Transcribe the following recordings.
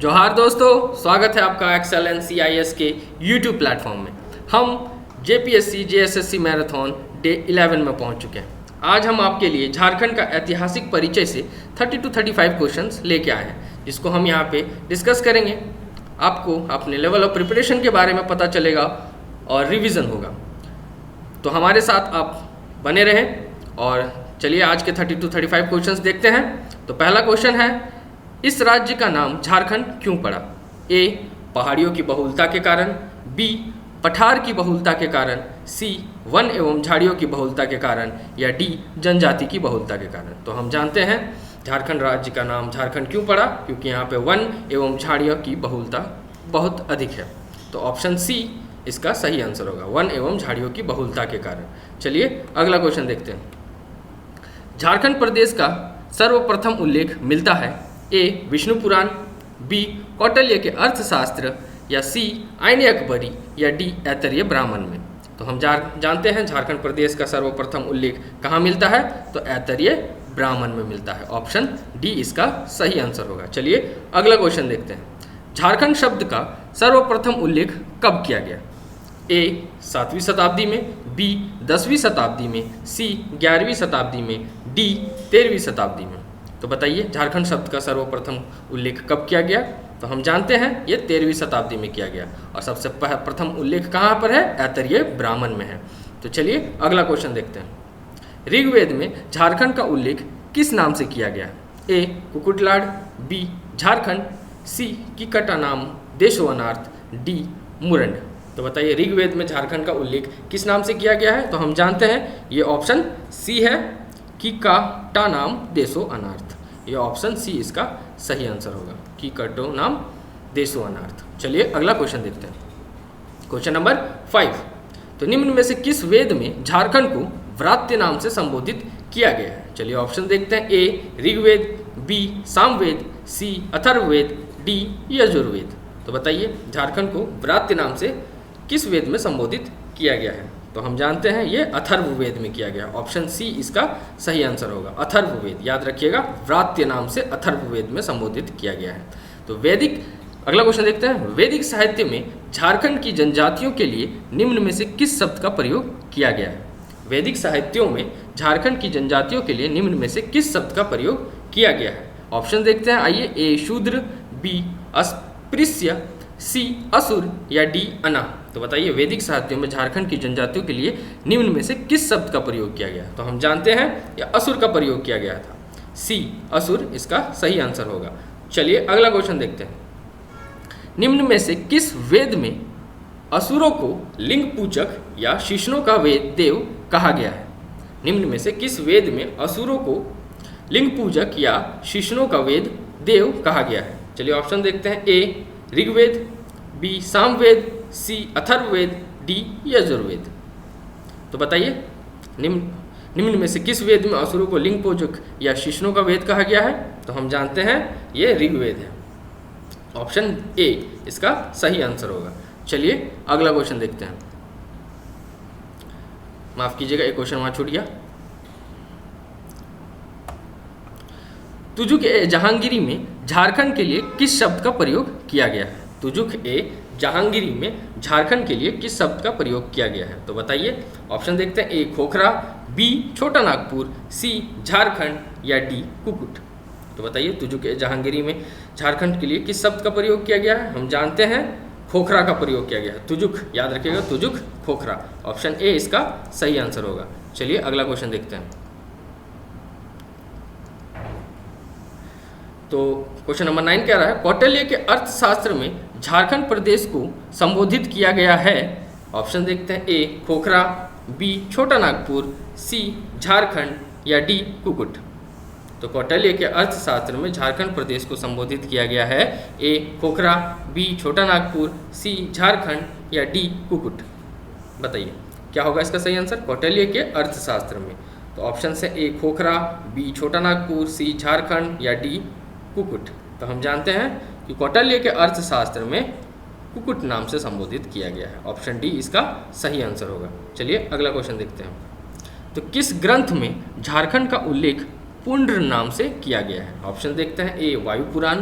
जोहार दोस्तों, स्वागत है आपका एक्सेल CIS के YouTube प्लेटफॉर्म में। हम JPSC JSSC मैराथन डे 11 में पहुंच चुके हैं। आज हम आपके लिए झारखंड का ऐतिहासिक परिचय से 30 to 35 क्वेश्चंस लेके आए हैं, जिसको हम यहाँ पे डिस्कस करेंगे। आपको अपने लेवल ऑफ प्रिपरेशन के बारे में पता चलेगा और रिविज़न होगा। तो हमारे साथ आप बने रहें और चलिए आज के 30 to 35 क्वेश्चंस देखते हैं। तो पहला क्वेश्चन है, इस राज्य का नाम झारखंड क्यों पड़ा? ए, पहाड़ियों की बहुलता के कारण, बी, पठार की बहुलता के कारण, सी, वन एवं झाड़ियों की बहुलता के कारण, या डी, जनजाति की बहुलता के कारण। तो हम जानते हैं झारखंड राज्य का नाम झारखंड क्यों पड़ा, क्योंकि यहाँ पे वन एवं झाड़ियों की बहुलता बहुत अधिक है। तो ऑप्शन सी इसका सही आंसर होगा, वन एवं झाड़ियों की बहुलता के कारण। चलिए अगला क्वेश्चन देखते हैं। झारखंड प्रदेश का सर्वप्रथम उल्लेख मिलता है ए, विष्णु पुराण, बी, कौटिल्य के अर्थशास्त्र, या सी, आईन अकबरी, या डी, ऐतरेय ब्राह्मण में। तो हम जानते हैं झारखंड प्रदेश का सर्वप्रथम उल्लेख कहाँ मिलता है, तो ऐतरेय ब्राह्मण में मिलता है। ऑप्शन डी इसका सही आंसर होगा। चलिए अगला क्वेश्चन देखते हैं। झारखंड शब्द का सर्वप्रथम उल्लेख कब किया गया? ए, 7वीं शताब्दी में, बी, 10वीं शताब्दी में, सी, 11वीं शताब्दी में, डी, 13वीं शताब्दी में। तो बताइए झारखंड शब्द का सर्वप्रथम उल्लेख कब किया गया? तो हम जानते हैं ये 13वीं शताब्दी में किया गया, और सबसे प्रथम उल्लेख कहाँ पर है? ऐतरेय ब्राह्मण में है। तो चलिए अगला क्वेश्चन देखते हैं। ऋग्वेद में झारखंड का उल्लेख किस नाम से किया गया? ए, कुकुटलाड, बी, झारखंड, सी, किकटा नाम देशोअनार्थ, डी, मुरंड। तो बताइए ऋग्वेद में झारखंड का उल्लेख किस नाम से किया गया है? तो हम जानते हैं ये ऑप्शन सी है, किकटा नाम देशो अनार्थ। ये ऑप्शन सी इसका सही आंसर होगा, किकटो नाम देशो अनार्थ। चलिए अगला क्वेश्चन देखते हैं। Question number 5। तो निम्न में से किस वेद में झारखंड को व्रात्य नाम से संबोधित किया गया है? चलिए ऑप्शन देखते हैं। ए, ऋग्वेद, बी, सामवेद, सी, अथर्ववेद, डी, यजुर्वेद। तो बताइए झारखंड को व्रात्य नाम से किस वेद में संबोधित किया गया है? तो हम जानते हैं ये अथर्ववेद में किया गया। ऑप्शन सी इसका सही आंसर होगा, अथर्ववेद। याद रखिएगा, व्रात्य नाम से अथर्ववेद में संबोधित किया गया है। तो वैदिक, अगला क्वेश्चन देखते हैं। वैदिक साहित्य में झारखंड की जनजातियों के लिए निम्न में से किस शब्द का प्रयोग किया गया है? वैदिक साहित्यों में झारखंड की जनजातियों के लिए निम्न में से किस शब्द का प्रयोग किया गया है? ऑप्शन देखते हैं, आइए। ए, शूद्र, बी, अस्पृश्य, सी, असुर, या डी, अना। तो बताइए वैदिक साहित्यों में झारखंड की जनजातियों के लिए निम्न में से किस शब्द का प्रयोग किया गया? तो हम जानते हैं यह असुर का प्रयोग किया गया था। सी, असुर इसका सही आंसर होगा। चलिए अगला क्वेश्चन देखते हैं। निम्न में से किस वेद में असुरों को लिंग पूजक या शिष्णों का वेद देव कहा गया है? निम्न में से किस वेद में असुरों को लिंग पूजक या शिष्णों का वेद देव कहा गया है? चलिए ऑप्शन देखते हैं। ए, ऋग्वेद, बी, सामवेद, सी, अथर्ववेद, डी, यजुर्वेद। तो बताइए निम्न में से किस वेद में असुरों को लिंग पूजक या शिष्णों का वेद कहा गया है? तो हम जानते हैं ये ऋग्वेद है। ऑप्शन ए इसका सही आंसर होगा। चलिए अगला क्वेश्चन देखते हैं। माफ कीजिएगा, एक क्वेश्चन वहां छूट गया। तुजुक ए जहांगीरी में झारखंड के लिए किस शब्द का प्रयोग किया गया है? तुजुक ए जहांगीरी में झारखंड के लिए किस शब्द का प्रयोग किया गया है? तो बताइए ऑप्शन देखते हैं। ए, खोखरा, बी, छोटा नागपुर, सी, झारखंड, या डी, कुकुट। तो बताइए तुजुक ए जहांगीरी में झारखंड के लिए किस शब्द का प्रयोग किया गया है? हम जानते हैं खोखरा का प्रयोग किया गया है। तुजुक, याद रखिएगा, तुजुक, खोखरा। ऑप्शन ए इसका सही आंसर होगा। चलिए अगला क्वेश्चन देखते हैं। तो क्वेश्चन नंबर 9 कह रहा है, कौटिल्य के अर्थशास्त्र में झारखंड प्रदेश को संबोधित किया गया है। ऑप्शन देखते हैं। ए, खोखरा, बी, छोटा नागपुर, सी, झारखंड, या डी, कुकुट। तो कौटिल्य के अर्थशास्त्र में झारखंड प्रदेश को संबोधित किया गया है। ए, खोखरा, बी, छोटा नागपुर, सी, झारखंड, या डी, कुकुट। बताइए क्या होगा इसका सही आंसर कौटिल्य के अर्थशास्त्र में? तो ऑप्शन से ए, खोखरा, बी, छोटा नागपुर, सी, झारखंड, या डी, कुकुट। तो हम जानते हैं कि कौटिल्य के अर्थशास्त्र में कुकुट नाम से संबोधित किया गया है। ऑप्शन डी इसका सही आंसर होगा। चलिए अगला क्वेश्चन देखते हैं। तो किस ग्रंथ में झारखंड का उल्लेख पुंड्र नाम से किया गया है? ऑप्शन देखते हैं। ए, वायु पुराण,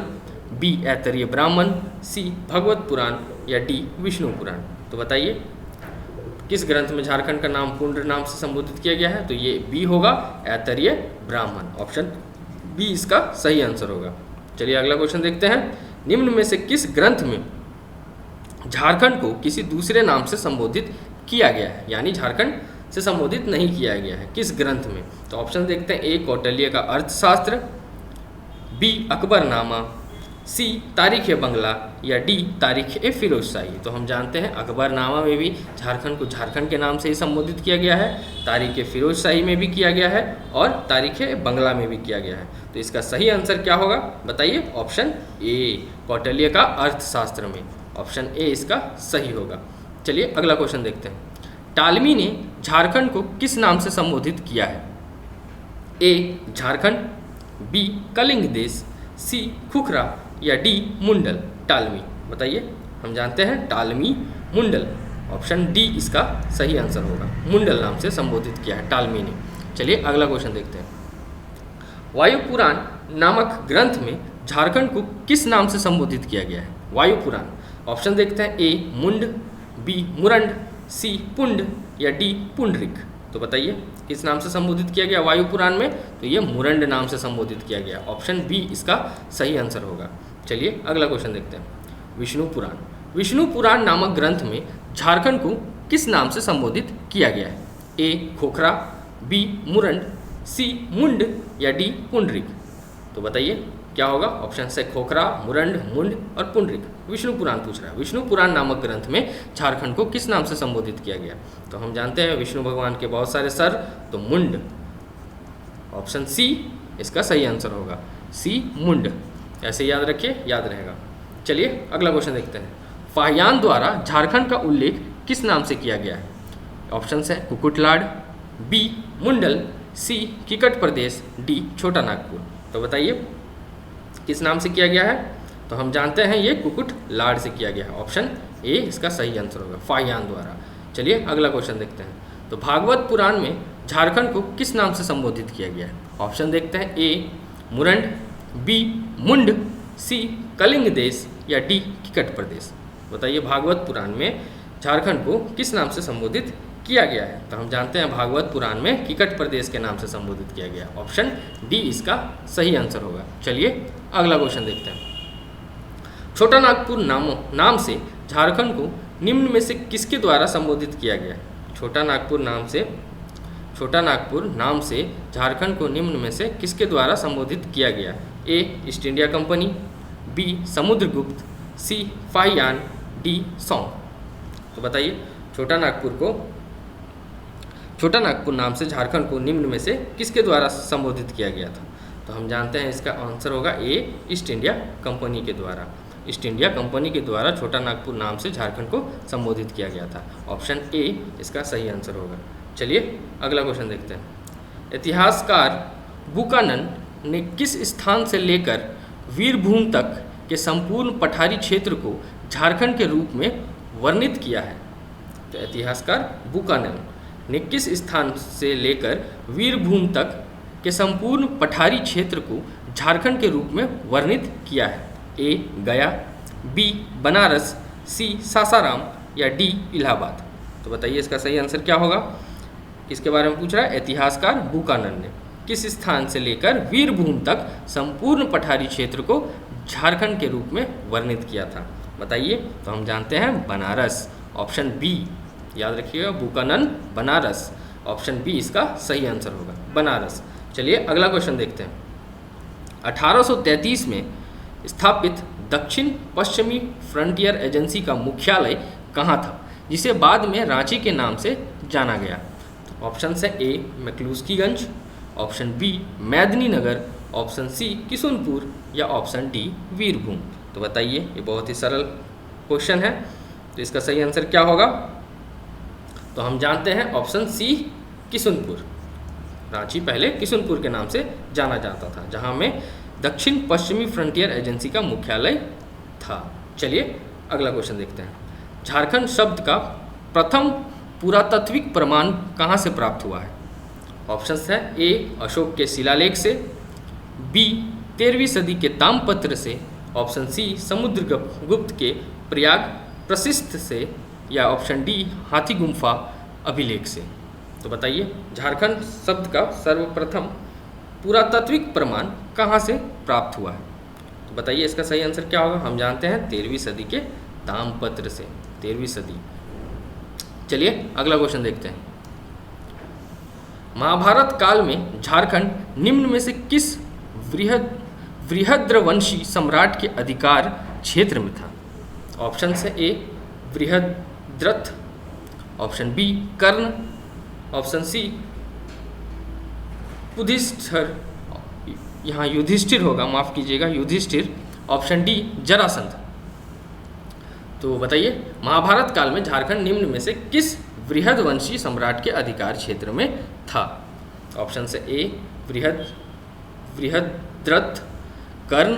बी ऐतरेय ब्राह्मण, सी भगवत पुराण या डी विष्णु पुराण। तो बताइए किस ग्रंथ में झारखंड का नाम पूर्ण नाम से संबोधित किया गया है? तो ये बी होगा, ऐतरेय ब्राह्मण। ऑप्शन बी इसका सही आंसर होगा। चलिए अगला क्वेश्चन देखते हैं। निम्न में से किस ग्रंथ में झारखंड को किसी दूसरे नाम से संबोधित किया गया है, यानी झारखंड से संबोधित नहीं किया गया है, किस ग्रंथ में? तो ऑप्शन देखते हैं। ए कौटिल्य का अर्थशास्त्र, बी अकबरनामा, सी तारीख ए बंगला या डी तारीख ए फिरोजशाही। तो हम जानते हैं अकबरनामा में भी झारखंड को झारखंड के नाम से ही संबोधित किया गया है, तारीख ए फिरोजशाही में भी किया गया है और तारीख ए बंगला में भी किया गया है। तो इसका सही आंसर क्या होगा बताइए? ऑप्शन ए कौटिल्य का अर्थशास्त्र में, ऑप्शन ए इसका सही होगा। चलिए अगला क्वेश्चन देखते हैं। टालमी ने झारखंड को किस नाम से संबोधित किया है? ए झारखंड, बी कलिंग देश, सी खुखरा या डी मुंडल। टालमी बताइए। हम जानते हैं टालमी मुंडल, ऑप्शन डी इसका सही आंसर होगा। मुंडल नाम से संबोधित किया है टालमी ने। चलिए अगला क्वेश्चन देखते हैं। वायु पुराण नामक ग्रंथ में झारखंड को किस नाम से संबोधित किया गया है? वायु पुराण। ऑप्शन देखते हैं। ए मुंड, बी मुरंड, सी पुंड या डी पुंडरिक। तो बताइए किस नाम से संबोधित किया गया वायु पुराण में? तो ये मुरंड नाम से संबोधित किया गया। ऑप्शन बी इसका सही आंसर होगा। चलिए अगला क्वेश्चन देखते हैं। विष्णु पुराण। विष्णु पुराण नामक ग्रंथ में झारखंड को किस नाम से संबोधित किया गया है? ए खोखरा, बी मुरंड, सी मुंड या डी पुंडरिक। तो बताइए क्या होगा? ऑप्शन से खोखरा, मुरंड, मुंड और पुंडरिक। विष्णु पुराण पूछ रहा है। विष्णु पुराण नामक ग्रंथ में झारखंड को किस नाम से संबोधित किया गया? तो हम जानते हैं विष्णु भगवान के बहुत सारे सर, तो मुंड। ऑप्शन सी इसका सही आंसर होगा, सी मुंड। ऐसे याद रखिए, याद रहेगा। चलिए अगला क्वेश्चन देखते हैं। फाहियान द्वारा झारखंड का उल्लेख किस नाम से किया गया है? ऑप्शन है कुकुटलाड, बी मुंडल, सी किकट प्रदेश, डी छोटा नागपुर। तो बताइए किस नाम से किया गया है? तो हम जानते हैं ये कुकुट लाड से किया गया है। ऑप्शन ए इसका सही आंसर होगा, फाहियान द्वारा। चलिए अगला क्वेश्चन देखते हैं। तो भागवत पुराण में झारखंड को किस नाम से संबोधित किया गया है? ऑप्शन देखते हैं। ए मुरंड, बी मुंड, सी कलिंग देश या डी किकट प्रदेश। बताइए भागवत पुराण में झारखंड को किस नाम से संबोधित किया गया है? तो हम जानते हैं भागवत पुराण में किकट प्रदेश के नाम से संबोधित किया गया। ऑप्शन डी इसका सही आंसर होगा। चलिए अगला क्वेश्चन देखते हैं। छोटा नागपुर नाम से झारखंड को निम्न में से किसके द्वारा संबोधित किया गया? छोटा नागपुर नाम से झारखंड को निम्न में से किसके द्वारा संबोधित किया गया? A East India Company, B Samudragupta, C Fahien, D Song. तो बताइए छोटा नागपुर नाम से झारखंड को निम्न में से किसके द्वारा संबोधित किया गया था? तो हम जानते हैं इसका आंसर होगा ए ईस्ट इंडिया कंपनी के द्वारा। ईस्ट इंडिया कंपनी के द्वारा छोटा नागपुर नाम से झारखंड को संबोधित किया गया था। ऑप्शन ए इसका सही आंसर होगा। चलिए अगला क्वेश्चन देखते हैं। इतिहासकार बुकानन ने किस स्थान से लेकर वीरभूम तक के संपूर्ण पठारी क्षेत्र को झारखंड के रूप में वर्णित किया है? तो इतिहासकार बुकानन ने किस स्थान से लेकर वीरभूम तक के संपूर्ण पठारी क्षेत्र को झारखंड के रूप में वर्णित किया है? ए गया, बी बनारस, सी सासाराम या डी इलाहाबाद। तो बताइए इसका सही आंसर क्या होगा? किसके बारे में पूछ रहा है? इतिहासकार बुकानन ने किस स्थान से लेकर वीरभूम तक संपूर्ण पठारी क्षेत्र को झारखंड के रूप में वर्णित किया था? बताइए। तो हम जानते हैं बनारस। ऑप्शन बी याद रखिएगा, बुकानन बनारस। ऑप्शन बी इसका सही आंसर होगा, बनारस। चलिए अगला क्वेश्चन देखते हैं। 1833 में स्थापित दक्षिण पश्चिमी फ्रंटियर एजेंसी का मुख्यालय कहाँ था, जिसे बाद में रांची के नाम से जाना गया? तो ऑप्शन है A McCluskieganj, option B Medininagar, option C Kishunpur या ऑप्शन डी वीरभूम। तो बताइए, ये बहुत ही सरल क्वेश्चन है, तो इसका सही आंसर क्या होगा? तो हम जानते हैं ऑप्शन सी किशुनपुर। रांची पहले किशुनपुर के नाम से जाना जाता था, जहां में दक्षिण पश्चिमी फ्रंटियर एजेंसी का मुख्यालय था। चलिए अगला क्वेश्चन देखते हैं। झारखंड शब्द का प्रथम पुरातात्विक प्रमाण कहां से प्राप्त हुआ है? ऑप्शंस है ए अशोक के शिलालेख से, बी 13वीं सदी के ताम्रपत्र से, ऑप्शन सी समुद्रगुप्त के प्रयाग प्रशिस्त से, या ऑप्शन डी हाथी गुम्फा अभिलेख से। तो बताइए झारखंड शब्द का सर्वप्रथम पुरातात्विक प्रमाण कहाँ से प्राप्त हुआ है? तो बताइए इसका सही आंसर क्या होगा? हम जानते हैं 13वीं सदी के ताम्रपत्र से, 13वीं सदी। चलिए अगला क्वेश्चन देखते हैं। महाभारत काल में झारखंड निम्न में से किस बृहद्रवंशी सम्राट के अधिकार क्षेत्र में था? ऑप्शन से ए बृहद्रथ, ऑप्शन बी कर्ण, ऑप्शन सी युधिष्ठिर, यहाँ युधिष्ठिर होगा, माफ कीजिएगा युधिष्ठिर, ऑप्शन डी जरासंध। तो बताइए महाभारत काल में झारखंड निम्न में से किस बृहद्वंशी सम्राट के अधिकार क्षेत्र में था? ऑप्शन से ए बृहद्रथ, कर्ण,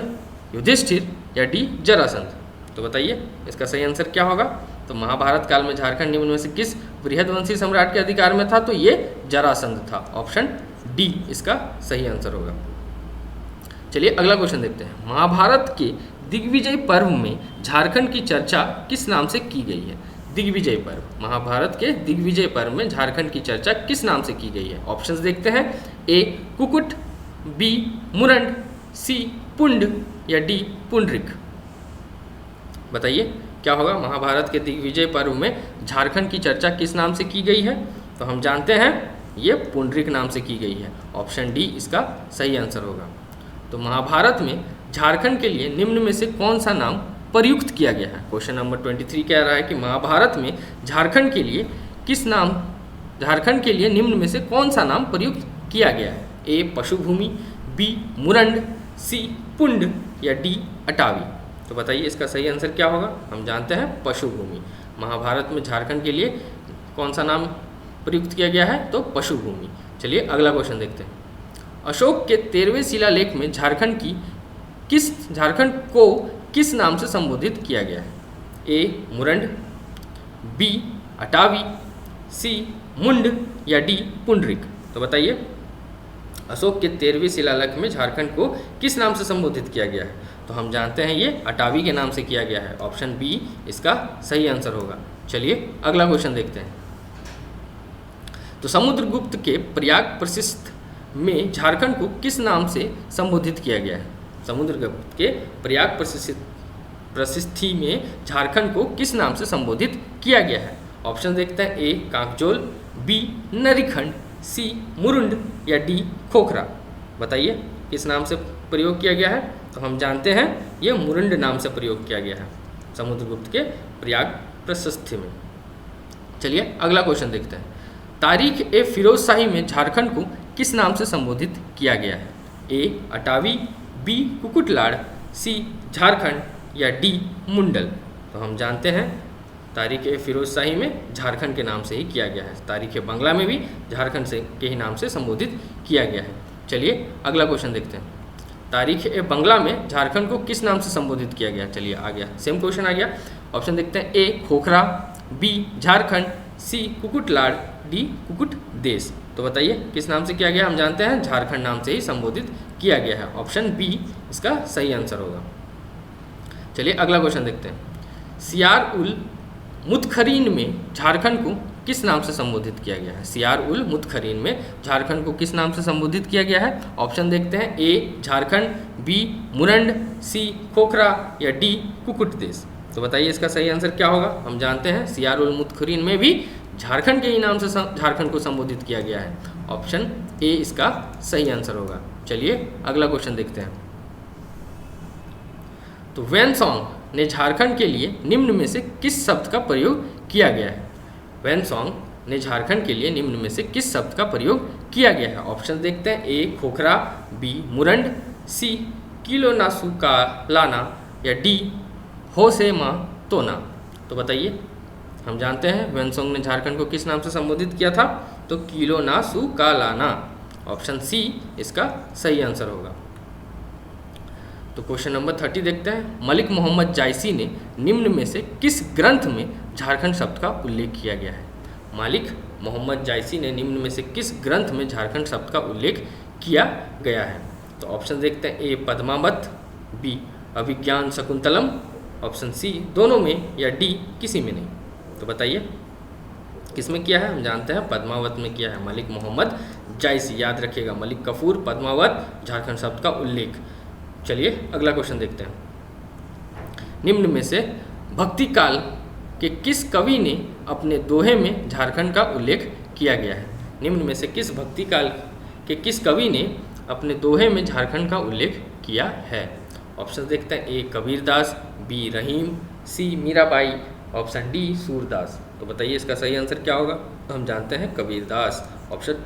युधिष्ठिर या डी जरासंध। तो बताइए इसका सही आंसर क्या होगा? तो महाभारत काल में झारखंड निम्न में से किस बृहद्वंशी सम्राट के अधिकार में था? तो ये जरासंध था, ऑप्शन डी इसका सही आंसर होगा। चलिए अगला क्वेश्चन देखते हैं। महाभारत के दिग्विजय पर्व में झारखंड की चर्चा किस नाम से की गई है? दिग्विजय पर्व, महाभारत के दिग्विजय पर्व में झारखंड की चर्चा किस नाम से की गई है? ऑप्शंस देखते हैं। ए कुकुट, बी मुरंड, सी पुंड या डी पुंडरिक। बताइए क्या होगा? महाभारत के दिग्विजय पर्व में झारखंड की चर्चा किस नाम से की गई है? तो हम जानते हैं ये पुंडरिक नाम से की गई है, ऑप्शन डी इसका सही आंसर होगा। तो महाभारत में झारखंड के लिए निम्न में से कौन सा नाम प्रयुक्त किया गया है? क्वेश्चन नंबर 23 कह रहा है कि महाभारत में झारखंड के लिए निम्न में से कौन सा नाम प्रयुक्त किया गया है? ए पशुभूमि, बी मुरंड, सी पुंड या डी अटावी। तो बताइए इसका सही आंसर क्या होगा? हम जानते हैं पशुभूमि। महाभारत में झारखंड के लिए कौन सा नाम प्रयुक्त किया गया है? तो पशुभूमि। चलिए अगला क्वेश्चन देखते हैं। अशोक के 13वें शिलालेख में झारखंड को किस नाम से संबोधित किया गया है? ए मुरंड, बी अटावी, सी मुंड या डी पुंडरिक। तो बताइए अशोक के 13वें शिलालेख में झारखंड को किस नाम से संबोधित किया गया है? तो हम जानते हैं ये अटावी के नाम से किया गया है, ऑप्शन बी इसका सही आंसर होगा। चलिए अगला क्वेश्चन देखते हैं। तो समुद्रगुप्त के प्रयाग प्रशिस्त में झारखंड को किस नाम से संबोधित किया गया है? समुद्रगुप्त के प्रयाग प्रशिस्थि में झारखंड को किस नाम से संबोधित किया गया है? ऑप्शन देखते हैं। ए कांकचोल, बी नरीखंड, सी मुरुंड या डी खोखरा। बताइए किस नाम से प्रयोग किया गया है? तो हम जानते हैं ये मुरुंड नाम से प्रयोग किया गया है समुद्रगुप्त के प्रयाग प्रशिस्थि में। चलिए अगला क्वेश्चन देखते हैं। तारीख ए फिरोज शाही में झारखंड को किस नाम से संबोधित किया गया है? ए अटावी, बी कुकुटलाड़, सी झारखंड या डी मुंडल। तो हम जानते हैं तारीख ए फिरोज शाही में झारखंड के नाम से ही किया गया है। तारीख ए बंगला में भी झारखंड के ही नाम से संबोधित किया गया है। चलिए अगला क्वेश्चन देखते हैं। तारीख ए बंगला में झारखंड को किस नाम से संबोधित किया गया? चलिए आ गया, सेम क्वेश्चन आ गया। ऑप्शन देखते हैं। ए खोखरा, बी झारखंड, सी कुकुटलाड़, डी कुकुट देश। तो बताइए किस नाम से किया गया? हम जानते हैं झारखंड नाम से ही संबोधित किया गया है, ऑप्शन बी इसका सही आंसर होगा। चलिए अगला क्वेश्चन देखते हैं। सियार उल मुतखरीन में झारखंड को किस नाम से संबोधित किया गया है? सियार उल मुतखरीन में झारखंड को किस नाम से संबोधित किया गया है? ऑप्शन देखते हैं। ए झारखंड, बी मुरंड, सी खोखरा या डी कुकुट देश। तो बताइए इसका सही आंसर क्या होगा? हम जानते हैं सियार उल मुतखरीन में भी झारखंड के ही नाम से झारखंड को संबोधित किया गया है, ऑप्शन ए इसका सही आंसर होगा। चलिए अगला क्वेश्चन देखते हैं। तो वेनसोंग ने झारखंड के लिए निम्न में से किस शब्द का प्रयोग किया गया है? वेनसोंग ने झारखंड के लिए निम्न में से किस शब्द का प्रयोग किया गया है? ऑप्शन देखते हैं। ए खोखरा, बी मुरंड, सी किलोनासुकालाना या डी होसेमा तोना। तो बताइए हम जानते हैं वेनसोंग ने झारखंड को किस नाम से संबोधित किया था? तो किलोनासुकालाना, ऑप्शन सी इसका सही आंसर होगा। तो क्वेश्चन नंबर 30 देखते हैं। मलिक मोहम्मद जायसी ने निम्न में से किस ग्रंथ में झारखंड शब्द का उल्लेख किया गया है? मलिक मोहम्मद जायसी ने निम्न में से किस ग्रंथ में झारखंड शब्द का उल्लेख किया गया है? तो ऑप्शन देखते हैं। ए पद्मावत, बी अभिज्ञान शकुंतलम, ऑप्शन सी दोनों में, या डी किसी में नहीं। तो बताइए किस में किया है? हम जानते हैं पद्मावत में किया है, मलिक मोहम्मद जायसी। याद रखिएगा, मलिक कफूर, पद्मावत, झारखंड शब्द का उल्लेख। चलिए अगला क्वेश्चन देखते हैं। निम्न में से भक्ति काल के किस कवि ने अपने दोहे में झारखंड का उल्लेख किया गया है? निम्न में से किस भक्ति काल के किस कवि ने अपने दोहे में झारखंड का उल्लेख किया है? ऑप्शन देखते हैं, ए कबीरदास, बी रहीम, सी मीराबाई, ऑप्शन डी सूरदास। तो बताइए इसका सही आंसर क्या होगा? तो हम जानते हैं कबीरदास, ऑप्शन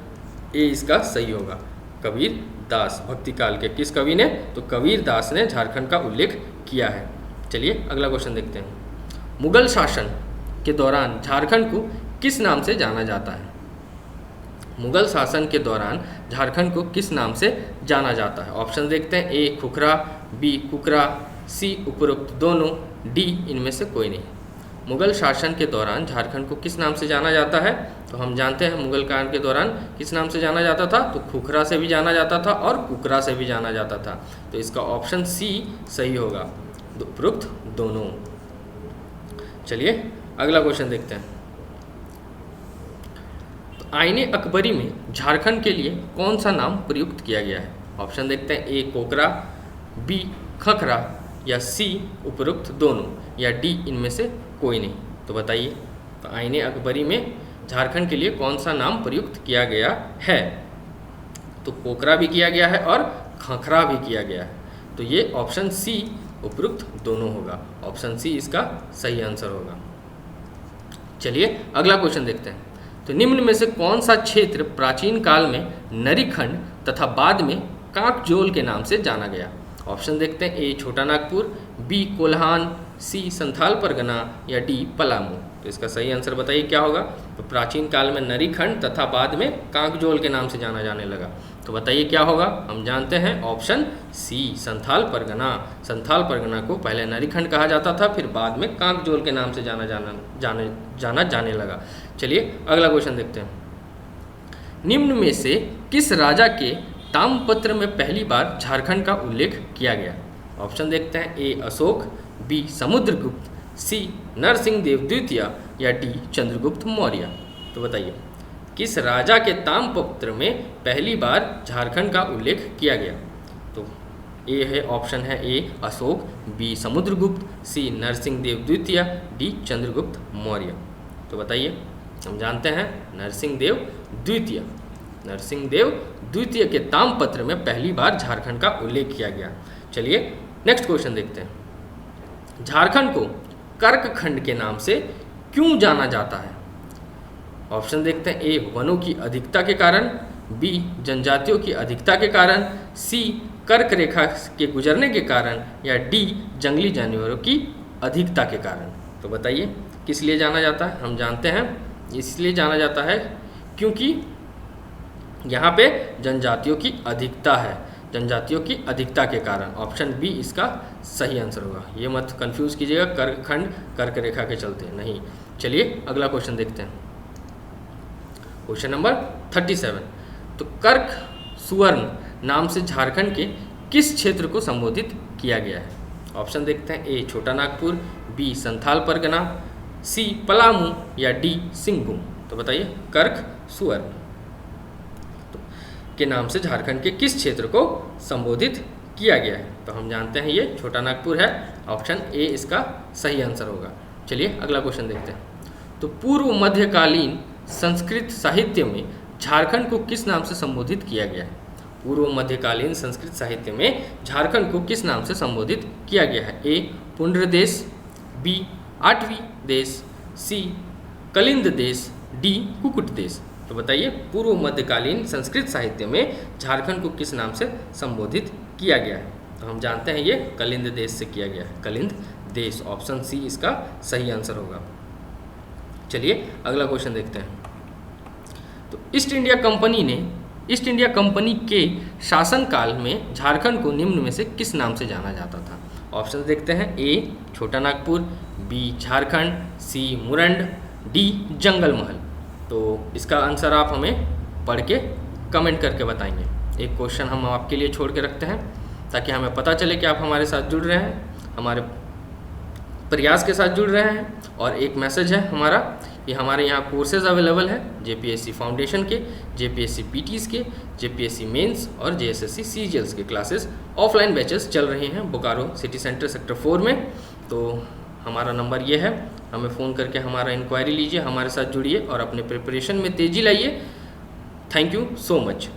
ए इसका सही होगा, कबीरदास। भक्ति काल के किस कवि ने? तो कबीरदास ने झारखंड का उल्लेख किया है। चलिए अगला क्वेश्चन देखते हैं। मुगल शासन के दौरान झारखंड को किस नाम से जाना जाता है? मुगल शासन के दौरान झारखंड को किस नाम से जाना जाता है? ऑप्शन देखते हैं, ए खुखरा, बी कुकरा, सी उपरोक्त दोनों, डी इनमें से कोई नहीं। मुगल शासन के दौरान झारखंड को किस नाम से जाना जाता है? तो हम जानते हैं मुगल काल के दौरान किस नाम से जाना जाता था? तो खुखरा से भी जाना जाता था और कुकरा से भी जाना जाता था। तो इसका ऑप्शन सी सही होगा, उपरोक्त दोनों। चलिए अगला क्वेश्चन देखते हैं। तो आईने अकबरी में झारखंड के लिए कौन सा नाम प्रयुक्त किया गया है? ऑप्शन देखते हैं, ए कोकरा, बी खखरा, या सी उपरोक्त दोनों, या डी इनमें से कोई नहीं। तो बताइए तो आईने अकबरी में झारखंड के लिए कौन सा नाम प्रयुक्त किया गया है? तो कोकरा भी किया गया है और खखरा भी किया गया है। तो ये ऑप्शन सी उपरोक्त दोनों होगा, ऑप्शन सी इसका सही आंसर होगा। चलिए अगला क्वेश्चन देखते हैं। तो निम्न में से कौन सा क्षेत्र प्राचीन काल में नरीखंड तथा बाद में कांकजोल के नाम से जाना गया? ऑप्शन देखते हैं, ए छोटा नागपुर, बी कोल्हान, सी संथाल परगना, या डी पलामू। तो इसका सही आंसर बताइए क्या होगा? तो प्राचीन काल में नरीखंड तथा बाद में कांकजोल के नाम से जाना जाने लगा। तो बताइए क्या होगा? हम जानते हैं ऑप्शन सी संथाल परगना। संथाल परगना को पहले नरीखंड कहा जाता था, फिर बाद में कांकजोल के नाम से जाने लगा। चलिए अगला क्वेश्चन देखते हैं। निम्न में से किस राजा के ताम्रपत्र में पहली बार झारखंड का उल्लेख किया गया? ऑप्शन देखते हैं, ए अशोक, बी समुद्रगुप्त, सी नरसिंह देव द्वितीय, या डी चंद्रगुप्त मौर्य। तो बताइए किस राजा के ताम्रपत्र में पहली बार झारखंड का उल्लेख किया गया? तो ए है, ऑप्शन है ए अशोक, बी समुद्रगुप्त, सी नरसिंह देव द्वितीय, डी चंद्रगुप्त मौर्य। तो बताइए हम जानते हैं नरसिंह देव द्वितीय। नरसिंह देव द्वितीय के ताम्रपत्र में पहली बार झारखंड का उल्लेख किया गया। चलिए नेक्स्ट क्वेश्चन देखते हैं। झारखंड को कर्कखंड के नाम से क्यों जाना जाता है? ऑप्शन देखते हैं, ए वनों की अधिकता के कारण, बी जनजातियों की अधिकता के कारण, सी कर्क रेखा के गुजरने के कारण, या डी जंगली जानवरों की अधिकता के कारण। तो बताइए किस लिए जाना जाता है? हम जानते हैं इसलिए जाना जाता है क्योंकि यहाँ पे जनजातियों की अधिकता है, जनजातियों की अधिकता के कारण। ऑप्शन बी इसका सही आंसर होगा। ये मत कंफ्यूज कीजिएगा कर्कखंड कर्क रेखा के चलते नहीं। चलिए अगला क्वेश्चन देखते हैं, क्वेश्चन नंबर 37। तो कर्क सुवर्ण नाम से झारखंड के किस क्षेत्र को संबोधित किया गया है? ऑप्शन देखते हैं, ए छोटा नागपुर, बी संथाल परगना, सी पलामू, या डी सिंहभूम। तो बताइए कर्क सुवर्ण के नाम से झारखंड के किस क्षेत्र को संबोधित किया गया है? तो हम जानते हैं ये छोटा नागपुर है, ऑप्शन ए इसका सही आंसर होगा। चलिए अगला क्वेश्चन देखते हैं। तो पूर्व मध्यकालीन संस्कृत साहित्य में झारखंड को किस नाम से संबोधित किया गया है? पूर्व मध्यकालीन संस्कृत साहित्य में झारखंड को किस नाम से संबोधित किया गया है? ए पुंड्र देश, बी आठवीं देश, सी कलिंद देश, डी कुकुट देश। तो बताइए पूर्व मध्यकालीन संस्कृत साहित्य में झारखंड को किस नाम से संबोधित किया गया है? तो हम जानते हैं ये कलिंद देश से किया गया है, कलिंद देश। ऑप्शन सी इसका सही आंसर होगा। चलिए अगला क्वेश्चन देखते हैं। तो ईस्ट इंडिया कंपनी के शासनकाल में झारखंड को निम्न में से किस नाम से जाना जाता था? ऑप्शन देखते हैं, ए छोटा नागपुर, बी झारखंड, सी मुरंड, डी जंगल महल। तो इसका आंसर आप हमें पढ़ के कमेंट करके बताएंगे। एक क्वेश्चन हम आपके लिए छोड़ के रखते हैं। ताकि हमें पता चले कि आप हमारे साथ जुड़ रहे हैं, हमारे प्रयास के साथ जुड़ रहे हैं। और एक मैसेज है हमारा कि हमारे यहाँ कोर्सेज अवेलेबल है JPSC फाउंडेशन के, JPSC PTs के, JPSC मेंस और JSSC CGLs के क्लासेस ऑफलाइन बैचेस चल रहे हैं बोकारो सिटी सेंटर सेक्टर 4 में। तो हमारा नंबर ये है, हमें फ़ोन करके हमारा इंक्वायरी लीजिए, हमारे साथ जुड़िए और अपने प्रिपरेशन में तेज़ी लाइए। Thank you so much.